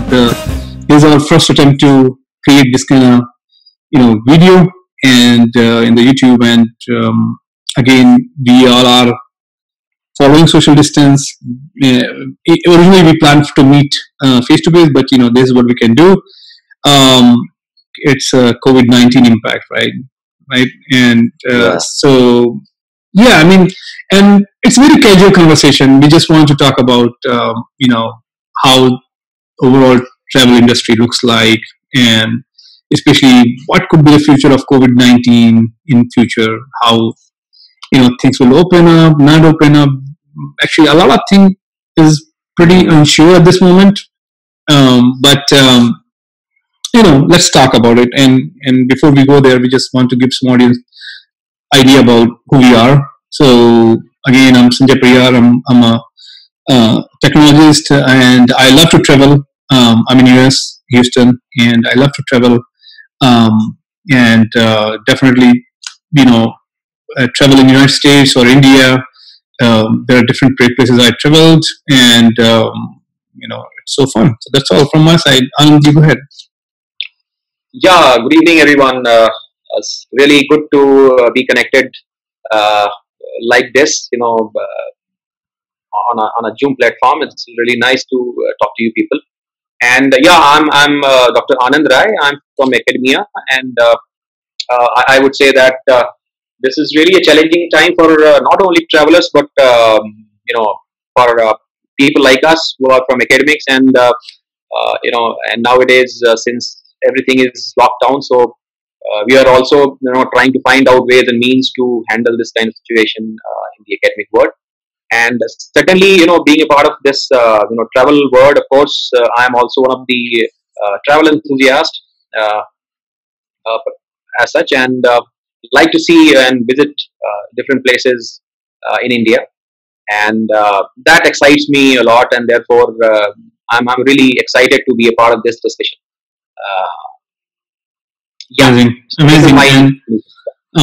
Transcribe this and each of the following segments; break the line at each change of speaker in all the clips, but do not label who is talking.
this is our first attempt to create this kind of video and in the YouTube. And again, we all are following social distance. Originally, we planned to meet face to face, but this is what we can do. Um, it's a COVID-19 impact, right? Right, and
Yeah.
so yeah, I mean, and it's a very casual conversation. We just want to talk about how overall travel industry looks like, and especially what could be the future of COVID-19 in future. How things will open up, not open up. Actually, a lot of things is pretty
Mm-hmm.
unsure at this moment. But let's talk about it. And before we go there, we just want to give some audience idea about who we are. So again, I'm Sanjay Priyar. I'm a technologist, and I love to travel. I'm in US, Houston, and I love to travel. And definitely, you know, travel in the United States or India. There are different great places I traveled, and it's so fun. So that's all from my side. You go ahead.
Yeah, good evening, everyone. It's really good to be connected uh, like this, on a Zoom platform. It's really nice to talk to you people. And yeah, I'm Dr. Anand Rai. I'm from academia, and I would say that this is really a challenging time for not only travelers but you know for people like us who are from academics, and nowadays since everything is locked down, so we are also trying to find out ways and means to handle this kind of situation in the academic world. And certainly, being a part of this travel world, of course, I am also one of the travel enthusiasts, uh, as such, and like to see and visit different places in India, and that excites me a lot, and therefore I'm really excited to be a part of this discussion. uh, yeah,
Amazing,
so this is
amazing,
my
and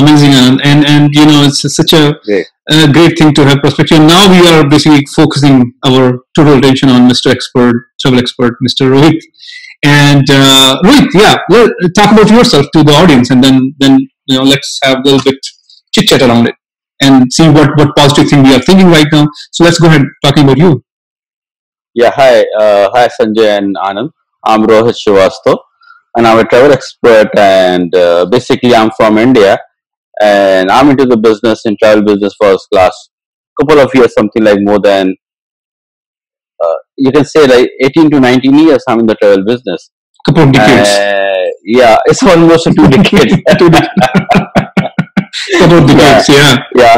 amazing, and it's such
great.
a great thing to have perspective. Now we are basically focusing our total attention on Mr. Expert, travel expert, Mr. Rohit. And Rohit, yeah, talk about yourself to the audience, and then let's have a little bit chit chat around it and see what positive thing we are thinking right now. So let's go ahead talking about you.
Yeah, hi Sanjay and Anand. I'm Rohit Srivastav, and I'm a travel expert. And basically, I'm from India, and I'm into the business in travel business first class. Couple of years, something like more than you can say like 18 to 19 years. I'm in the travel business.
Couple of decades.
Yeah, it's almost 2 decades.
Two couple of
Yeah,
decades, yeah.
yeah,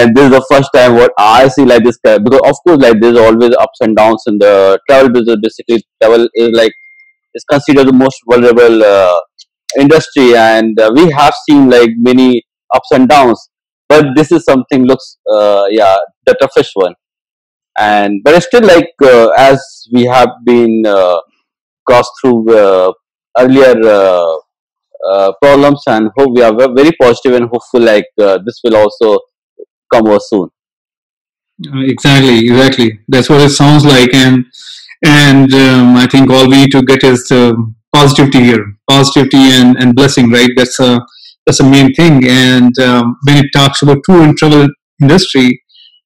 and this is the first time what I see like this because of course like there's always ups and downs in the travel business. Basically, travel is like is considered the most vulnerable industry, and we have seen like many ups and downs. But this is something looks yeah, the toughest one, and but it's still like as we have been crossed through earlier problems, and hope we are very positive and hopeful like this will also come over soon.
Exactly. That's what it sounds like, and I think all we need to get is positivity here, positivity and blessing, right? That's a main thing. And when it talks about tour and travel industry,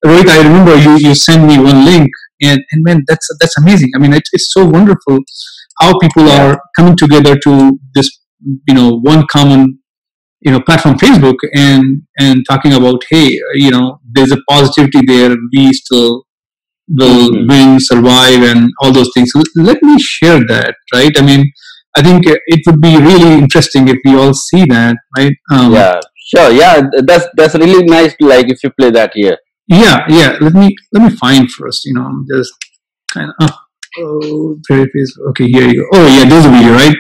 Rohit, I remember you sent me one link, and man, that's amazing. I mean, it's so wonderful how people
Yeah.
are coming together to this one common platform, Facebook, and talking about, hey, there's a positivity there. We still will
Hmm.
win, survive, and all those things. So let me share that, right? I mean, I think it would be really interesting if we all see that, right?
Yeah, sure. Yeah, that's really nice. Like if you play that here.
Yeah. Let me find first. I'm just kind of. Oh, there it is. Okay, here you go. Oh, yeah, there's a video, right?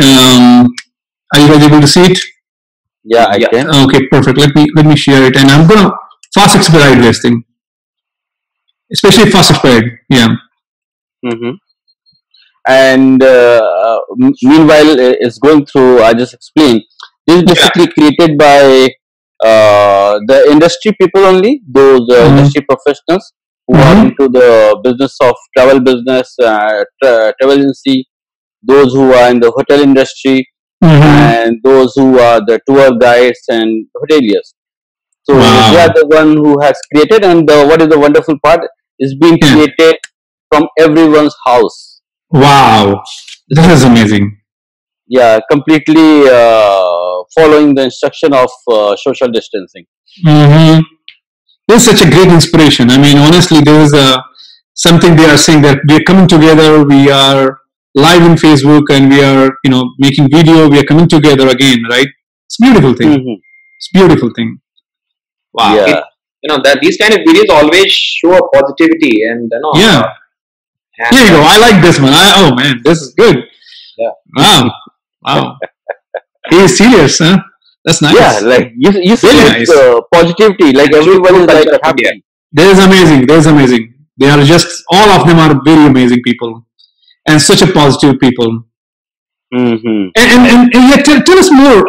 Um, are you guys able to see it?
Yeah, I
Yeah.
can.
Okay, perfect. Let me share it, and I'm gonna fast expedite this thing, especially fast expedite. Yeah.
Hmm. And meanwhile, it's going through. I just explained. This is
Yeah.
basically created by the industry people only, those
Mm-hmm.
industry professionals who are
Mm-hmm.
into the business of travel business, travel agency, those who are in the hotel industry,
Mm-hmm.
and those who are the tour guides and hoteliers. So they are
Wow.
the one who has created, and what is the wonderful part is being
Yeah.
created from everyone's house.
Wow. That is amazing.
Yeah, completely following the instruction of social distancing.
Mm-hmm. This is such a great inspiration. I mean, honestly, there is something they are saying that we are coming together. We are live in Facebook, and we are, making video. We are coming together again, right? It's a beautiful thing.
Hmm.
It's a beautiful thing. Wow.
It
Yeah,
that these kind of videos always show a positivity, and
Yeah. Here
and
you go. I like this one. Oh man, this is good.
yeah,
Wow. Wow. He is serious, huh? That's
yeah.
nice.
Like you see,
Really
like
nice.
positivity. Like
and true
everyone
true
is like
culture of India.
happy.
That is amazing. That is amazing. They are just all of them are very amazing people and such a positive people.
Hmm.
And yet, tell us more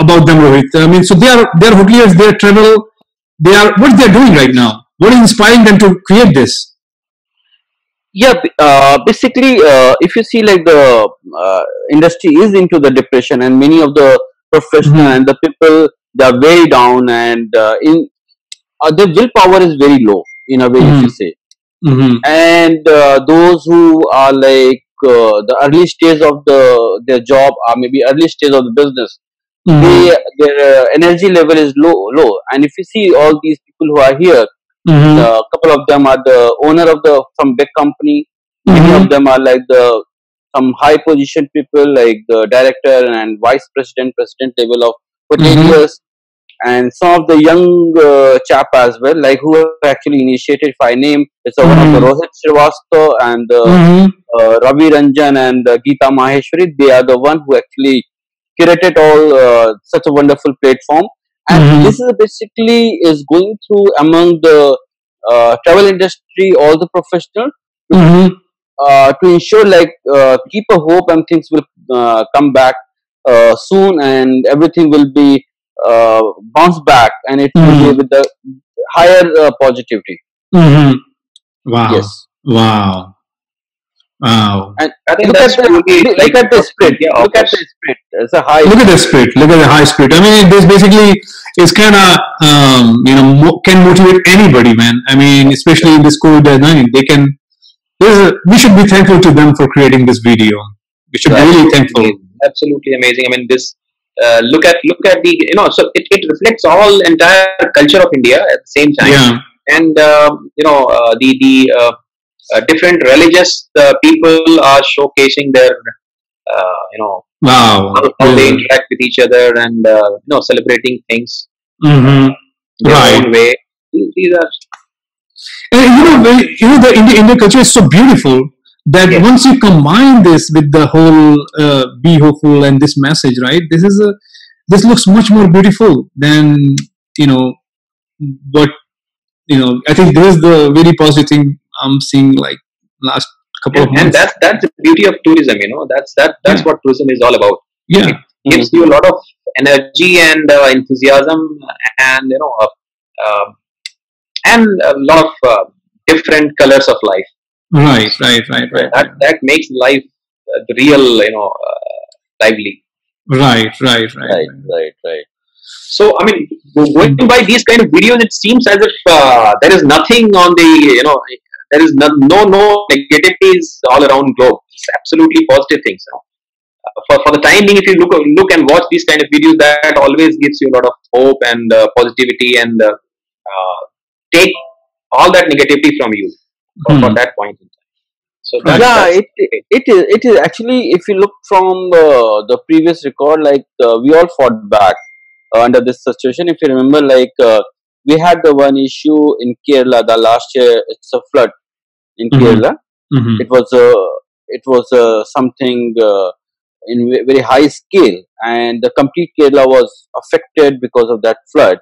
about them, Rohit. I mean, so they are hoteliers. They are travel. They are what they are doing right now. What is inspiring them to create this?
Yeah, basically, if you see, like the industry is into the depression, and many of the professional
Mm-hmm.
and the people, they are very down, and in their willpower is very low in a way, if you
Mm-hmm.
say.
Mm-hmm.
And those who are like the early stage of their job, or maybe early stage of the business,
Mm-hmm.
their energy level is low. And if you see all these people who are here,
Mm-hmm.
a couple of them are the owner of the some big company. Many of
Mm-hmm.
them are like the some high position people, like the director and vice president, president level of
Mm-hmm.
hoteliers, and some of the young chap as well, like who have actually initiated. If I name, it's one of the
Mm-hmm.
Rohit Srivastava and
Mm-hmm.
Ravi Ranjan and Geeta Maheshwari. They are the one who actually curated all such a wonderful platform, and
Mm-hmm.
this is basically is going through among the travel industry, all the professionals, to,
Mm-hmm.
to ensure like keep a hope and things will come back soon, and everything will be bounce back, and it will be
Mm-hmm.
with the higher positivity.
Mm-hmm. Wow.
Yes.
Wow. Wow.
And
I think
look at
that's
the
truly
look
like
at the
what
spirit.
India
Look at the
offers.
spirit. It's a high
Look at the
spirit.
spirit. Look at the high spirit. I mean, this basically is kind of can motivate anybody, man. I mean, especially in this COVID-19, they can. We should be thankful to them for creating this video. We should be
Right.
really
Absolutely
thankful.
amazing. Absolutely amazing. I mean, this look at the so it reflects all entire culture of India at the same time,
Yeah.
and the different religious people are showcasing their
Wow.
how they interact with each other and celebrating things
Mm-hmm.
their
Right.
own way. These are
And the Indian culture is so beautiful that
yes,
once you combine this with the whole be hopeful and this message, right? This looks much more beautiful than you know what I think this is the very positive thing I'm seeing like last couple of
and
months.
that's the beauty of tourism. That's
Yeah.
what tourism is all about. It
Yeah.
gives you a
Hmm.
lot of energy and enthusiasm and uh, and a lot of different colors of life.
Right. Right. Right.
Right.
Right. Right.
That makes life the real lively.
Right. Right. Right.
Right.
Right.
Right. Right.
So I mean, going by these kind of videos, it seems as if there is nothing on the there is no negativities all around globe. It's absolutely positive things. For the time being, if you look and watch these kind of videos, that always gives you a lot of hope and positivity and take all that negativity from you for
Hmm.
that point in time. So
Right.
Yeah,
that's great.
it is actually, if you look from the previous record, like we all fought back under this situation. If you remember, like we had the one issue in Kerala the last year. It's a flood in
Hmm.
Kerala.
Hmm.
It was something in very high scale, and the complete Kerala was affected because of that flood.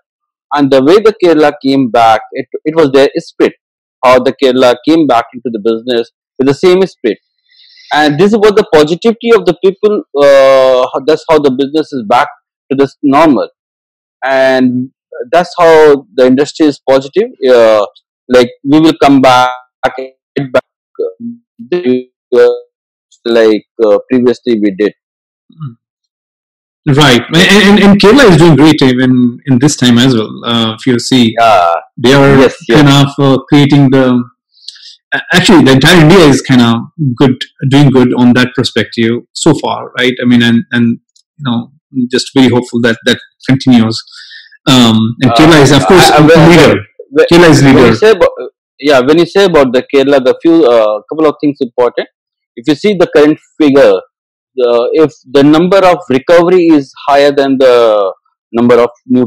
And the way the Kerala came back, it was their spirit. How the Kerala came back into the business with the same spirit, and this is what the positivity of the people. That's how the business is back to this normal, and that's how the industry is positive. Like we will come back and get back. like previously we did.
Right, and Kerala is doing great even in this time as well. If you see,
Yeah.
they are
Yes. Yes.
kind of creating the. Actually, the entire India is kind of good, doing good on that perspective so far, right? I mean, and just very hopeful that that continues. And Kerala is, of course, leader. Kerala is
When you
leader.
say about, yeah, when you say about the Kerala, the few couple of things important. If you see the current figure, if the number of recovery is higher than the number of new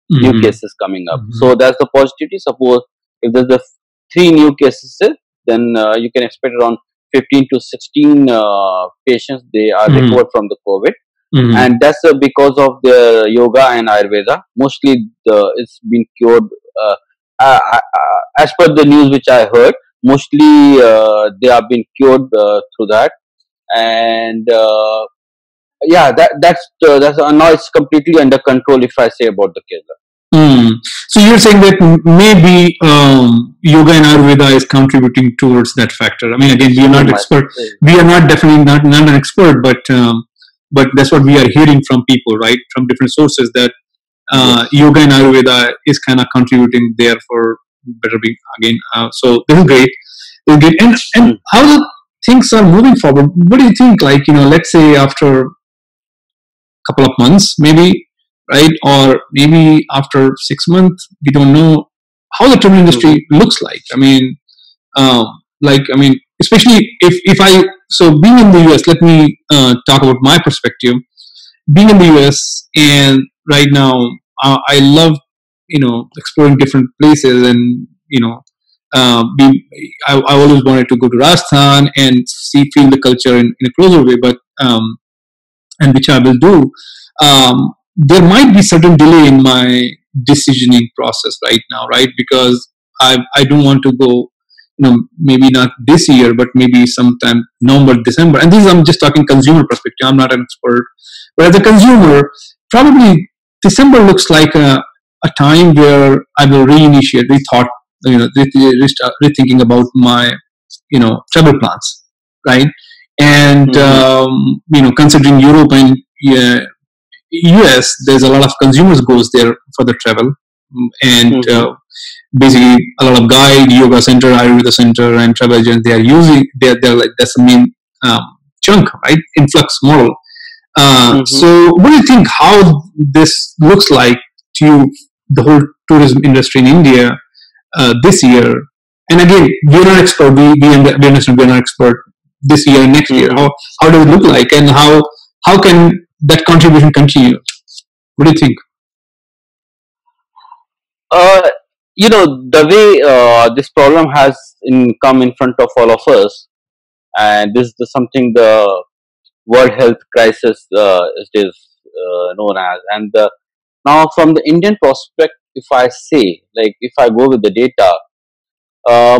Mm-hmm.
cases coming up,
Mm-hmm.
so that's the positivity. Suppose if there's the three new cases, then you can expect around 15 to 16 patients they are
Mm-hmm.
recovered from the COVID,
Mm-hmm.
and that's because of the yoga and Ayurveda. Mostly, it's been cured. Uh, as per the news which I heard, mostly they have been cured through that, and yeah, that's now it's completely under control. If I say about the Kerala,
Mm. So you're saying that maybe yoga and Ayurveda is contributing towards that factor. I mean, again, we are
so
not
much.
expert. We are not definitely not an expert, but that's what we are hearing from people, right, from different sources that
Yes.
yoga and Ayurveda is kind of contributing there for better being again. So this is great. This is great. And
Mm.
how the things are moving forward. What do you think? Like let's say after couple of months maybe, right, or maybe after 6 months, we don't know how the travel
Mm-hmm.
industry looks like. I mean, especially if I, so being in the US, let me talk about my perspective. Being in the US, and right now I love exploring different places, and I always wanted to go to Rajasthan and feel the culture in a closer way, but and which I will do. There might be certain delay in my decisioning process right now, right? Because I don't want to go, maybe not this year, but maybe sometime November, December. And this I'm just talking consumer perspective. I'm not an expert, but as a consumer, probably December looks like a time where I will reinitiate, rethought, rethinking about my, travel plans, right? And
Mm-hmm.
considering Europe and US, there's a lot of consumers goes there for the travel. And
Mm-hmm.
basically a lot of guide, yoga center, Ayurveda center, and travel agents, they are using, they're like, that's the main um, chunk, right, influx model.
Mm-hmm.
So what do you think how this looks like to you, the whole tourism industry in India this year? And again, we're not expert. We understand we're not expert this year and next year.
Mm-hmm.
How does it look like, and how can that contribution continue? What do you think?
Uh, the way this problem has come in front of all of us, and this is something the World Health Crisis it is known as. And now, from the Indian prospect, if I say, like, if I go with the data,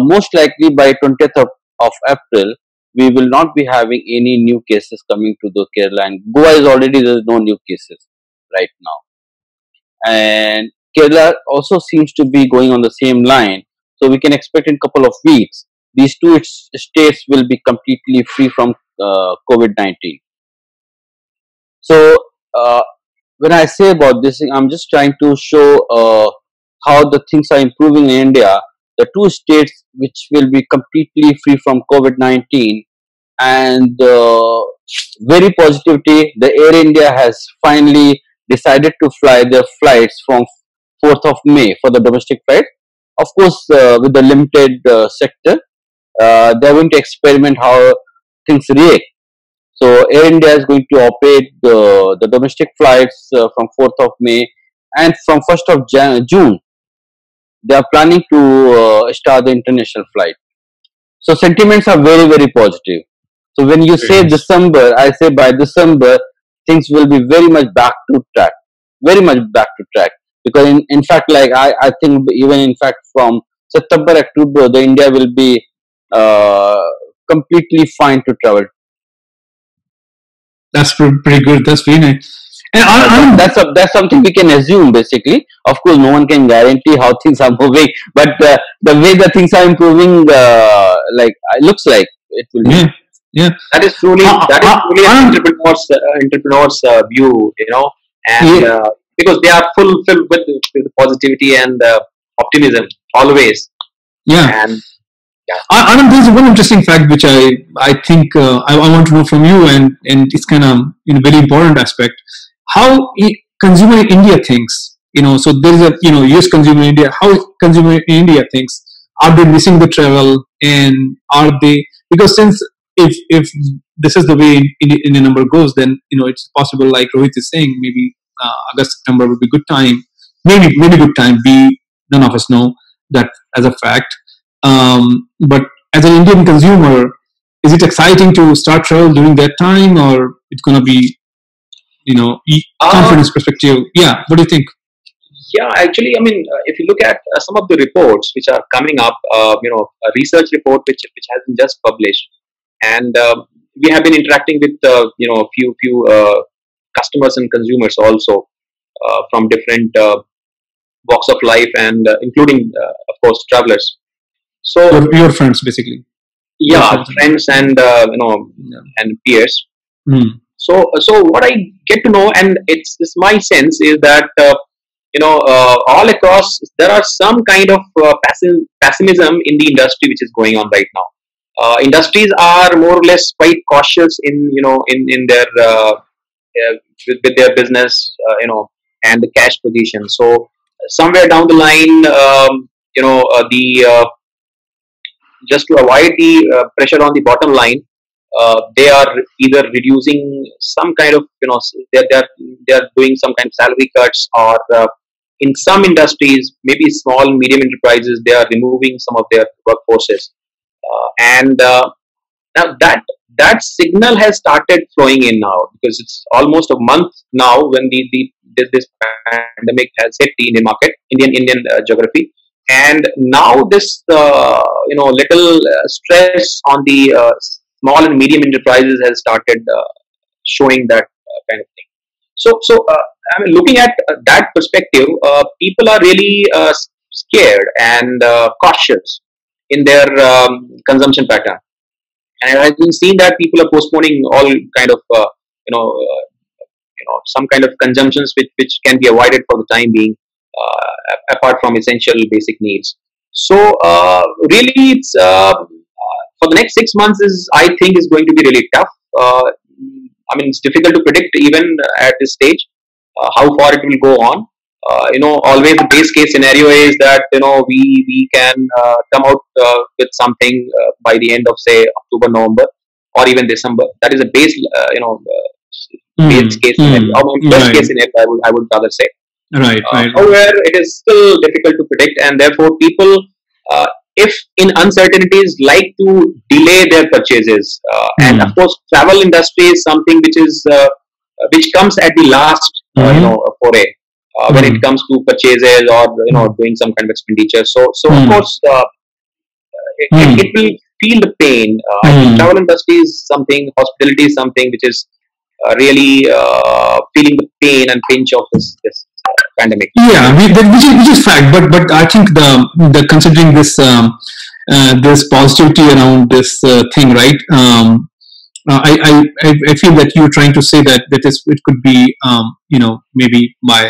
most likely by 20th of April, we will not be having any new cases coming to the Kerala. And Goa is already, there is no new cases right now. And Kerala also seems to be going on the same line. So we can expect in couple of weeks, these two states will be completely free from COVID-19. So when I say about this, I'm just trying to show how the things are improving in India. The two states which will be completely free from COVID-19, and very positivity, the Air India has finally decided to fly their flights from 4th of May for the domestic flight. Of course, with the limited sector, they're going to experiment how things react. So Air India is going to operate the domestic flights from 4th of May, and from 1st of June, they are planning to start the international flight. So sentiments are very, very positive. So when you
Very
say
nice.
December, I say by December, things will be very much back to track, very much back to track. Because in fact, like I think even in fact from September, October, the India will be uh, completely fine to travel.
That's pretty good. That's very nice. And
That,
I'm
that's something we can assume basically. Of course, no one can guarantee how things are moving, but the way the things are improving, like it looks like it will
yeah.
be.
Yeah.
That is truly an entrepreneur's view, and
Yeah.
because they are full filled with positivity and optimism always.
Yeah.
And yeah,
Anand, there's one interesting fact which I think I want to know from you, and it's kind of very important aspect how consumer in India thinks. So there is a US consumer in India. How consumer in India thinks? Are they missing the travel, and are they, because since if this is the way Indian number goes, then it's possible, like Rohit is saying, maybe August September will be good time. Maybe good time. We None of us know that as a fact. But as an Indian consumer, is it exciting to start travel during that time, or it's going to be,
uh,
confidence perspective? Yeah. What do you think?
yeah. Actually, I mean, if you look at some of the reports which are coming up, a research report which has been just published, and we have been interacting with few customers and consumers also from different walks of life, and including of course travelers. So
Your friends, basically. Your
yeah,
friends.
friends and
Yeah.
and peers.
Hmm.
So what I get to know, and it's my sense is that all across there are some kind of pessimism in the industry which is going on right now. Industries are more or less quite cautious in their with their business, and the cash position. So somewhere down the line, the just to avoid the pressure on the bottom line, they are either reducing some kind of, they're doing some kind of salary cuts, or in some industries, maybe small medium enterprises, they are removing some of their workforces, and now that signal has started flowing in now, because it's almost a month now when this pandemic has hit the Indian market, Indian geography, and now this little stress on the small and medium enterprises has started showing that kind of thing. So I mean, looking at that perspective, people are really scared and cautious in their consumption pattern, and I've been seeing that people are postponing all kind of some kind of consumptions which can be avoided for the time being, apart from essential basic needs. So really, it's for the next 6 months is, I think, is going to be really tough. I mean, it's difficult to predict even at this stage how far it will go on. Always the base case scenario is that we can come out with something by the end of, say, October, November, or even December. That is a base
Hmm.
case scenario,
Hmm.
or best
Right.
case scenario, I would rather say.
Right. Right. Right.
However, it is still difficult to predict, and therefore people, uh, if in uncertainties, like to delay their purchases. And of
Hmm.
course, travel industry is something which comes at the last,
Hmm.
foray, when it
Hmm.
comes to purchases, or
Hmm.
doing some kind of expenditure. So of
Hmm.
course, it
Hmm.
will feel the pain. I think
Hmm.
travel industry is something, hospitality is something which is really feeling the pain and pinch of this pandemic.
Yeah, which is fact, but I think the considering this positivity around this thing, right? I feel that you're trying to say that it could be, maybe by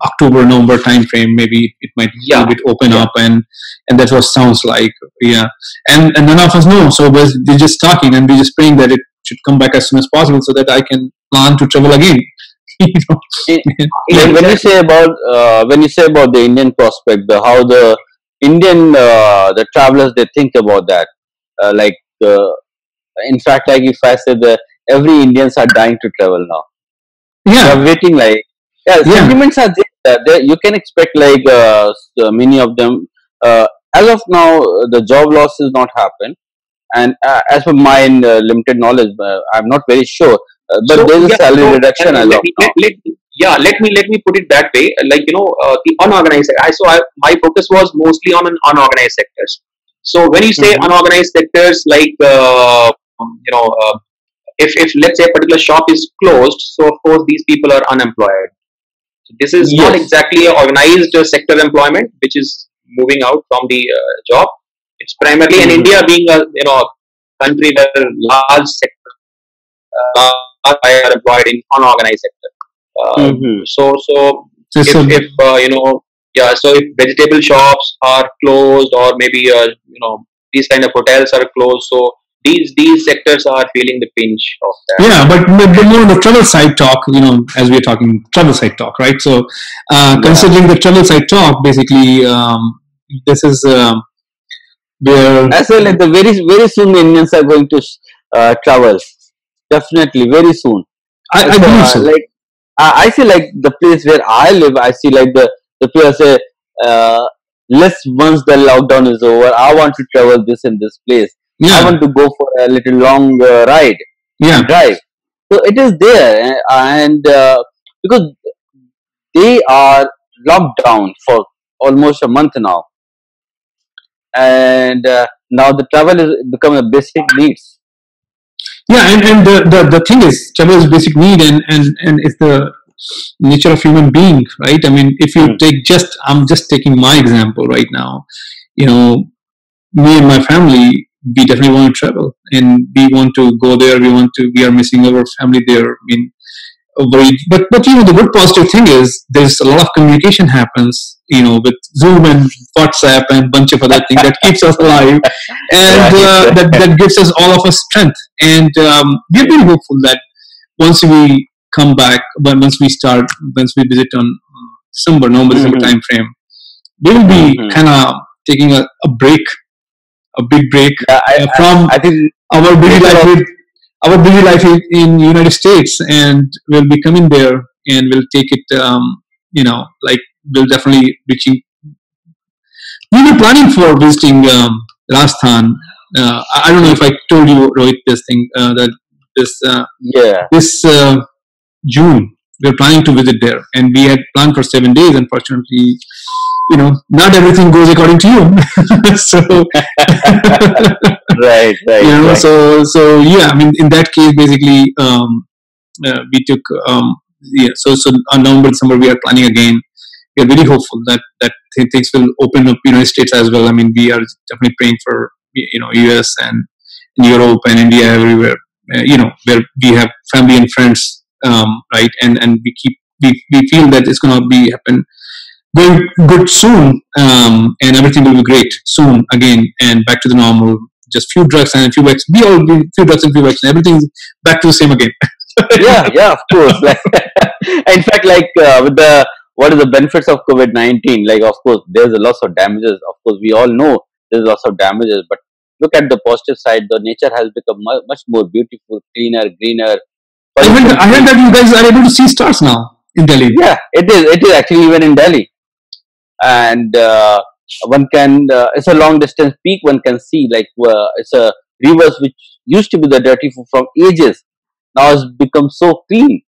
October, November time frame, maybe it might a little
Yeah,
bit open
yeah.
up, and that's what sounds like. Yeah, and none of us know, so we're just talking, and we're just praying that it should come back as soon as possible, so that I can plan to travel again. you know?
I-
Yeah.
when you
Exactly.
say about the Indian prospect, how the Indian the travelers they think about that, like in fact, like if I say that every Indians are dying to travel now, they are
Yeah.
waiting like, yeah,
Yeah.
sentiments are there. You can expect like many of them. As of now, the job loss has not happened, and as per my limited knowledge, I'm not very sure. But
So
there is a
yeah,
salary
so
reduction as
let
of
me
now.
let me put it that way. Like, the unorganized. My focus was mostly on an unorganized sectors. So when you say
Hmm.
unorganized sectors, like, if let's say a particular shop is closed, so of course these people are unemployed. So this is not
Yes.
exactly a organized sector employment which is moving out from the job. It's primarily, in
Hmm.
India being a country where large sector, large are employed in unorganized sector.
Mm-hmm.
So
So,
if yeah, so if vegetable shops are closed, or maybe these kind of hotels are closed, so these sectors are feeling the pinch of that.
yeah, but more on the travel side talk, as we're talking travel side talk, right? So,
Yeah.
considering the travel side talk, basically, this is where
As well, like the very soon the Indians are going to travel. Definitely, very soon.
I
So,
believe so.
like I see like the place where I live. I see like the people say, uh, let's once the lockdown is over, I want to travel this and this place. I
Yeah,
want to go for a little long ride
yeah,
and drive. So it is there, and because they are locked down for almost a month now, and now the travel is become a basic needs.
yeah. And the thing is, travel is basic need, and it's the nature of human being, right? I mean, if you
Mm.
take I'm just taking my example right now. You know, me and my family, we definitely want to travel, and we want to go there. We are missing our family there. I mean, but the good positive thing is there's a lot of communication happens, with Zoom and WhatsApp and bunch of other things that keeps us alive, and
Right.
that gives us all of us strength. And we're really hopeful that once we come back, but once we visit on November, December
Hmm.
time frame, we will be
Hmm.
kind of taking a break, a big break
Yeah,
from
I think
our busy
nature
life
of
our busy life in United States, and we'll be coming there, and we'll take it. Like we'll definitely reaching. We were planning for visiting Rajasthan. I don't know if I told you, Rohit, this thing that this
yeah.
this June we're planning to visit there, and we had planned for 7 days. Unfortunately, not everything goes according to you. So
Right, right, right.
so yeah, I mean, in that case, basically, we took yeah, so on November, December, we are planning again. We are very hopeful that things will open up United States as well. I mean, we are definitely praying for US and Europe and India, everywhere, where we have family and friends, right? And we feel that it's going to be happen very good soon, and everything will be great soon again, and back to the normal. Just few drugs and a few vaccines. We all be few drugs and few vaccines. Everything's back to the same again.
Yeah, yeah, of course. Like, in fact, like with the what is the benefits of COVID-19? Like, of course, there's a lots of damages. Of course, we all know there's lots of damages, but look at the positive side. The nature has become much more beautiful, cleaner, greener, pollution
I heard
free.
that you guys are able to see stars now in Delhi.
Yeah, it is. It is actually even in Delhi, and one can. It's a long distance peak. One can see like it's a rivers which used to be the dirty from ages now has become so clean.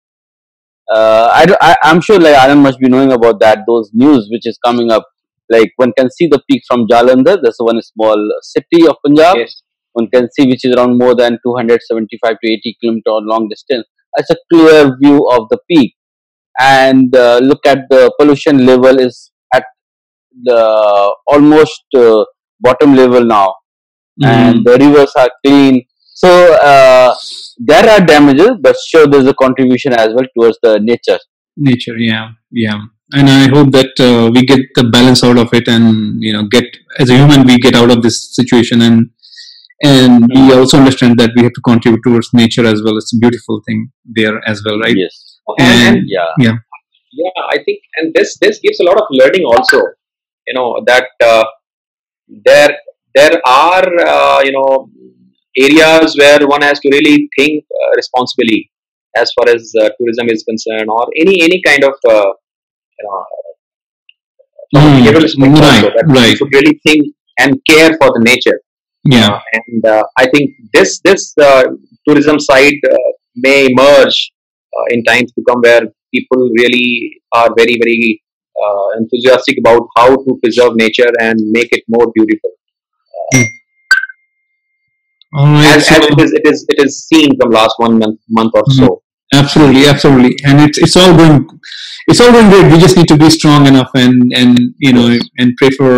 I'm sure like Anand must be knowing about that. Those news which is coming up, like one can see the peak from Jalandhar. That's one small city of Punjab.
Yes.
One can see which is around more than 275 to 80 kilometer long distance. That's a clear view of the peak. And look at the pollution level is at the almost bottom level now, and
Mm,
the rivers are clean. So there are damages, but sure there's a contribution as well towards the nature.
nature, yeah, yeah. And I hope that we get the balance out of it, and get as a human, we get out of this situation, and we
Hmm.
also understand that we have to contribute towards nature as well. It's a beautiful thing there as well, right?
Yes.
And
And
Yeah.
yeah,
yeah, I think, and this gives a lot of learning also. That there there are areas where one has to really think responsibly as far as tourism is concerned, or any kind of you know from a
mm,
behavioral aspect also,
right,
that we
right,
should really think and care for the nature.
yeah.
And I think this tourism side may emerge in times to come, where people really are very enthusiastic about how to preserve nature and make it more beautiful,
Mm. All right,
as
so.
it is seen from last 1 month or
Mhm.
so.
Absolutely, absolutely, and it's all going great. We just need to be strong enough, and
Yes.
and pray for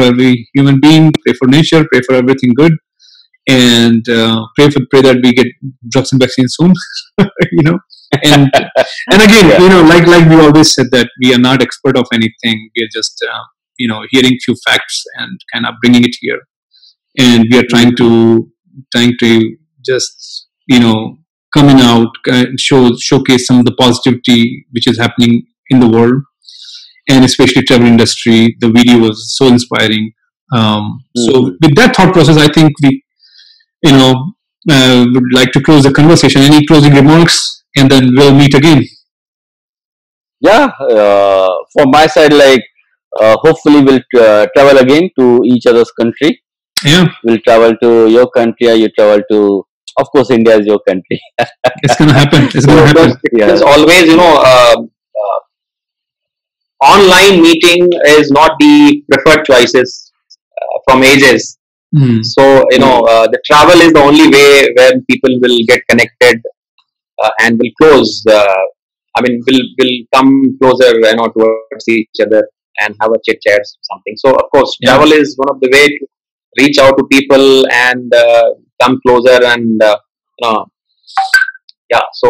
every human being, pray for nature, pray for everything good, and pray that we get drugs and vaccines soon. you know, and and again,
Yeah.
like we always said that we are not expert of anything. We are just hearing few facts and kind of bringing it here, and we are trying to just coming out, showcase some of the positivity which is happening in the world, and especially travel industry. The video was so inspiring. So
Mhm.
with that thought process, I think we you know would like to close the conversation. Any closing remarks, and then we'll meet again.
Yeah, from my side, like hopefully we'll travel again to each other's country.
Yeah,
We'll travel to your country, or you travel to, of course, India is your country.
it's gonna happen. It's gonna
So
happen.
yeah,
Because always, online meeting is not the preferred choices from ages.
Hmm.
So the travel is the only way where people will get connected and will close. I mean, will come closer, towards each other and have a chit chat something. So of course,
Yeah.
travel is one of the way to reach out to people and come closer and uh, yeah. So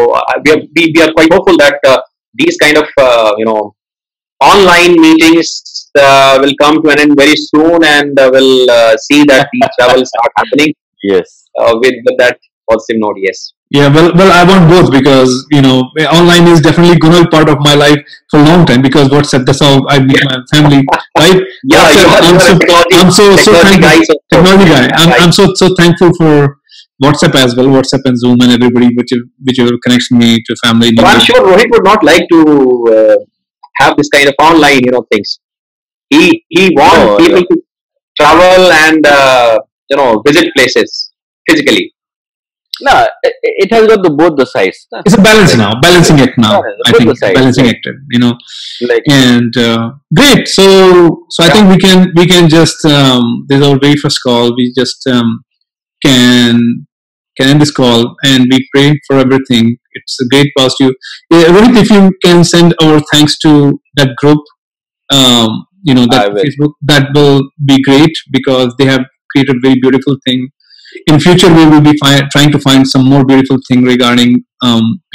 we are quite hopeful that these kind of online meetings will come to an end very soon, and will see that the travel start happening
yes,
with that positive note. Yes.
Yeah, well, I want both because online is definitely going to be part of my life for a long time because WhatsApp. That's how I meet
Yeah.
my family, right?
Yeah. You
WhatsApp.
are, you
I'm
are
so
a
I'm so so
technology
thankful.
guy. So
Technology guy.
right.
I'm so thankful for WhatsApp as well. WhatsApp and Zoom and everybody whichever connects me to family
But I'm
members.
sure Rohit would not like to have this kind of online, things. He wants
no,
people to travel and visit places physically.
no, it has got the both the sides. No?
It's a balance
Like
now, balancing it
yeah,
now. I
both the
think
sides.
balancing it.
Like
And great. So I
Yeah.
think we can just this is our very first call. We just can can end this call and we pray for everything. It's a great positive. Yeah, Rohit, if you can send our thanks to that group, that
I will.
Facebook, that will be great because they have created a very beautiful thing. In future, we will be trying to find some more beautiful thing regarding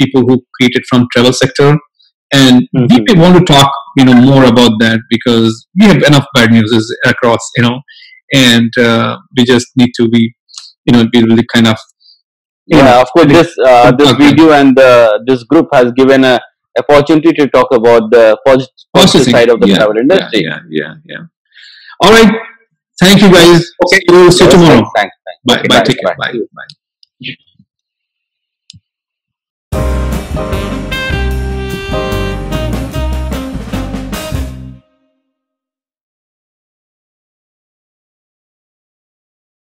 people who created from travel sector, and we
Mhm.
may want to talk more about that because we have enough bad news across and we just need to be really kind of
Yeah, of course.
like,
This
talk them
video and this group has given a opportunity to talk about the positive
processing.
side of the
Yeah,
travel
yeah,
industry.
yeah, yeah, yeah. All right. Thank you, guys.
Okay.
See you
Yes,
tomorrow.
thanks.
Bye.
Okay.
Bye.
Bye.
Bye.
Take care.
Bye.
Bye.
See you.
Bye.